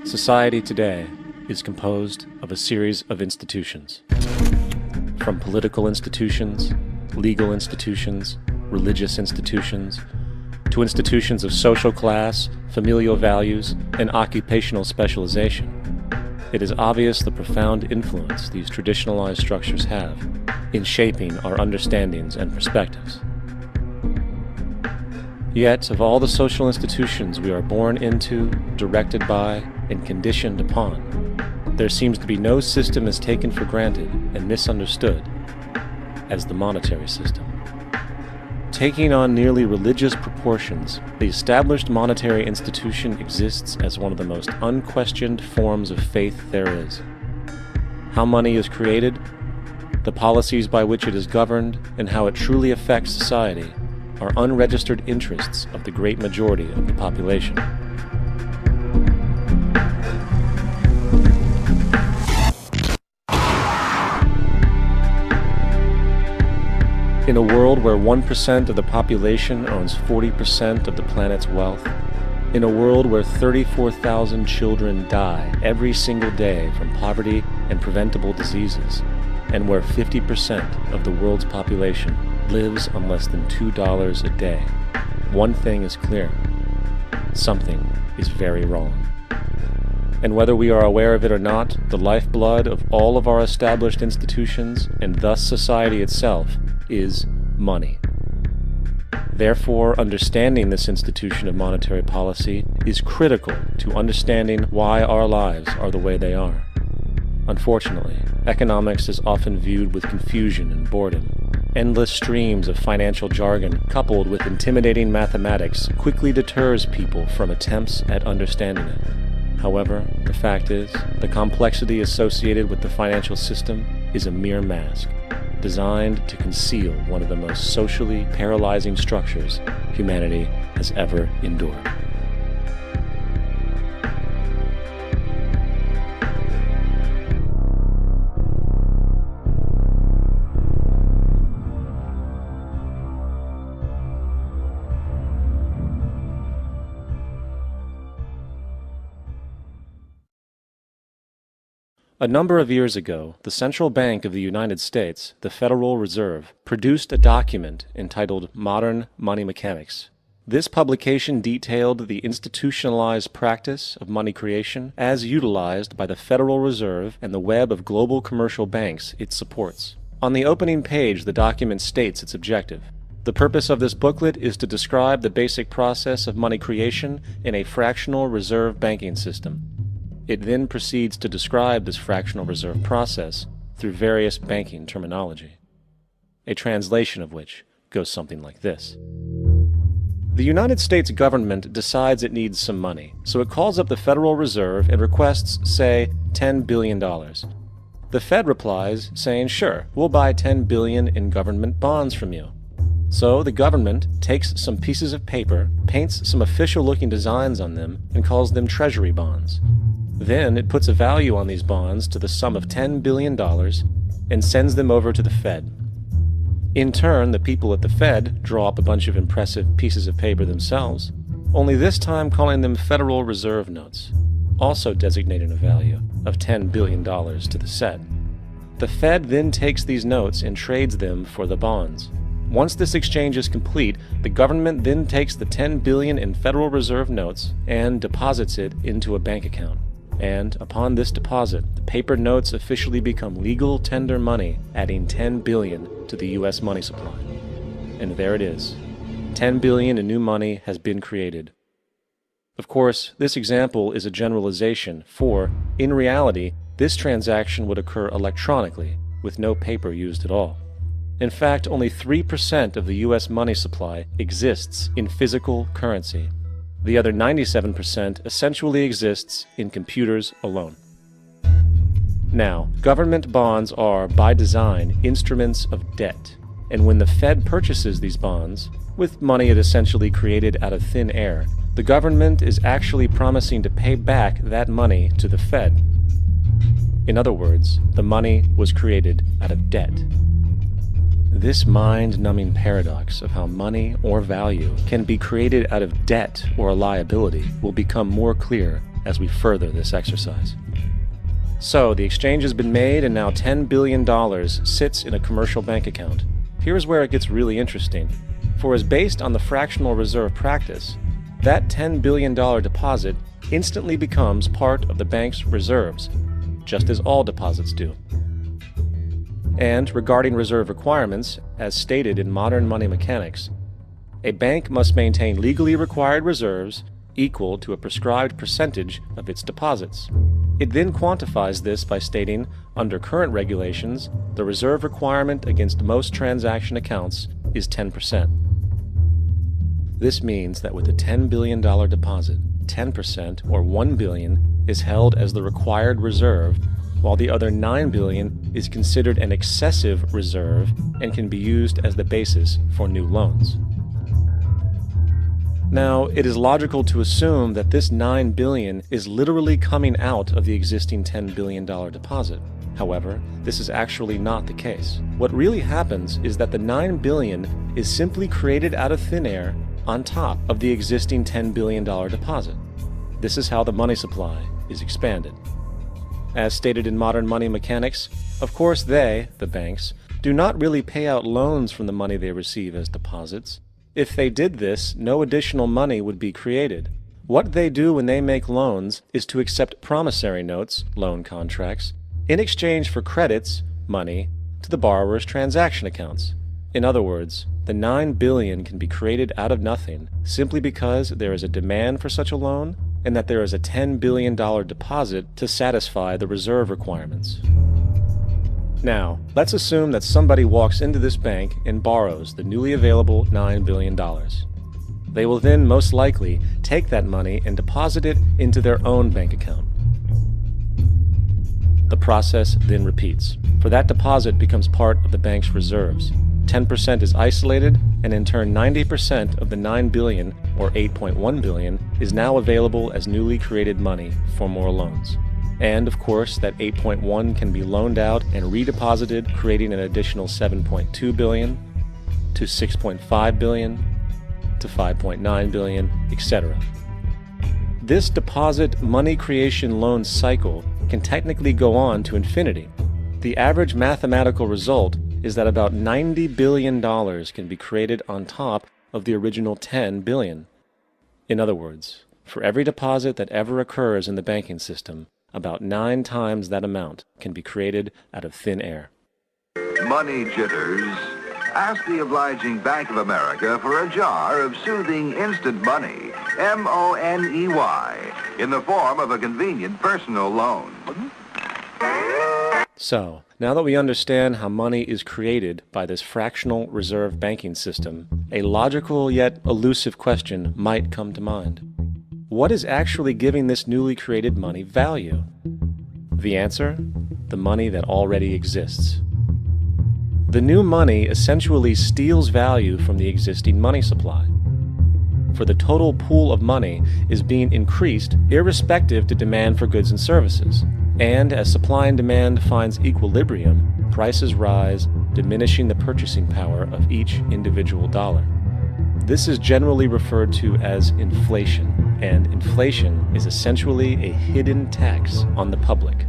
Society today is composed of a series of institutions. From political institutions, legal institutions, religious institutions, to institutions of social class, familial values, and occupational specialization. It is obvious the profound influence these traditionalized structures have in shaping our understandings and perspectives. Yet, of all the social institutions we are born into, directed by, and conditioned upon, there seems to be no system as taken for granted and misunderstood as the monetary system. Taking on nearly religious proportions, the established monetary institution exists as one of the most unquestioned forms of faith there is. How money is created, the policies by which it is governed, and how it truly affects society are unregistered interests of the great majority of the population. In a world where 1% of the population owns 40% of the planet's wealth, in a world where 34,000 children die every single day from poverty and preventable diseases, and where 50% of the world's population lives on less than $2 a day, one thing is clear: something is very wrong. And whether we are aware of it or not, the lifeblood of all of our established institutions, and thus society itself, is money. Therefore, understanding this institution of monetary policy is critical to understanding why our lives are the way they are. Unfortunately, economics is often viewed with confusion and boredom. Endless streams of financial jargon, coupled with intimidating mathematics, quickly deters people from attempts at understanding it. However, the fact is, the complexity associated with the financial system is a mere mask, designed to conceal one of the most socially paralyzing structures humanity has ever endured. A number of years ago, the Central Bank of the United States, the Federal Reserve, produced a document entitled Modern Money Mechanics. This publication detailed the institutionalized practice of money creation as utilized by the Federal Reserve and the web of global commercial banks it supports. On the opening page, the document states its objective. The purpose of this booklet is to describe the basic process of money creation in a fractional reserve banking system. It then proceeds to describe this fractional reserve process through various banking terminology, a translation of which goes something like this. The United States government decides it needs some money, so it calls up the Federal Reserve and requests, say, $10 billion. The Fed replies, saying, sure, we'll buy $10 billion in government bonds from you. So the government takes some pieces of paper, paints some official-looking designs on them, and calls them treasury bonds. Then it puts a value on these bonds to the sum of $10 billion and sends them over to the Fed. In turn, the people at the Fed draw up a bunch of impressive pieces of paper themselves, only this time calling them Federal Reserve notes, also designating a value of $10 billion to the set. The Fed then takes these notes and trades them for the bonds. Once this exchange is complete, the government then takes the $10 billion in Federal Reserve notes and deposits it into a bank account. And upon this deposit, the paper notes officially become legal tender money, adding $10 billion to the U.S. money supply. And there it is. $10 billion in new money has been created. Of course, this example is a generalization, for, in reality, this transaction would occur electronically, with no paper used at all. In fact, only 3% of the U.S. money supply exists in physical currency. The other 97% essentially exists in computers alone. Now, government bonds are, by design, instruments of debt, and when the Fed purchases these bonds, with money it essentially created out of thin air, the government is actually promising to pay back that money to the Fed. In other words, the money was created out of debt. This mind-numbing paradox of how money or value can be created out of debt or a liability will become more clear as we further this exercise. So, the exchange has been made and now $10 billion sits in a commercial bank account. Here's where it gets really interesting. For as based on the fractional reserve practice, that $10 billion deposit instantly becomes part of the bank's reserves, just as all deposits do. And regarding reserve requirements, as stated in modern money mechanics, a bank must maintain legally required reserves equal to a prescribed percentage of its deposits. It then quantifies this by stating, under current regulations, the reserve requirement against most transaction accounts is 10%. This means that with a $10 billion deposit, 10% or $1 billion is held as the required reserve, while the other $9 billion is considered an excessive reserve and can be used as the basis for new loans. Now, it is logical to assume that this $9 billion is literally coming out of the existing $10 billion deposit. However, this is actually not the case. What really happens is that the $9 billion is simply created out of thin air on top of the existing $10 billion deposit. This is how the money supply is expanded. As stated in modern money mechanics, of course they, the banks, do not really pay out loans from the money they receive as deposits. If they did this, no additional money would be created. What they do when they make loans is to accept promissory notes, loan contracts, in exchange for credits, money, to the borrower's transaction accounts. In other words, the $9 billion can be created out of nothing simply because there is a demand for such a loan and that there is a $10 billion deposit to satisfy the reserve requirements. Now, let's assume that somebody walks into this bank and borrows the newly available $9 billion. They will then most likely take that money and deposit it into their own bank account. The process then repeats, for that deposit becomes part of the bank's reserves. 10% is isolated, and in turn 90% of the $9 billion, or $8.1 billion, is now available as newly created money for more loans. And, of course, that 8.1 can be loaned out and redeposited, creating an additional 7.2 billion, to 6.5 billion, to 5.9 billion, etc. This deposit money creation loan cycle can technically go on to infinity. The average mathematical result is that about $90 billion can be created on top of the original $10 billion. In other words, for every deposit that ever occurs in the banking system, about 9 times that amount can be created out of thin air. Money jitters? Ask the obliging Bank of America for a jar of soothing instant money, M-O-N-E-Y, in the form of a convenient personal loan. So, now that we understand how money is created by this fractional reserve banking system, a logical yet elusive question might come to mind. What is actually giving this newly created money value? The answer? The money that already exists. The new money essentially steals value from the existing money supply. For the total pool of money is being increased irrespective to demand for goods and services. And as supply and demand finds equilibrium, prices rise, diminishing the purchasing power of each individual dollar. This is generally referred to as inflation, and inflation is essentially a hidden tax on the public.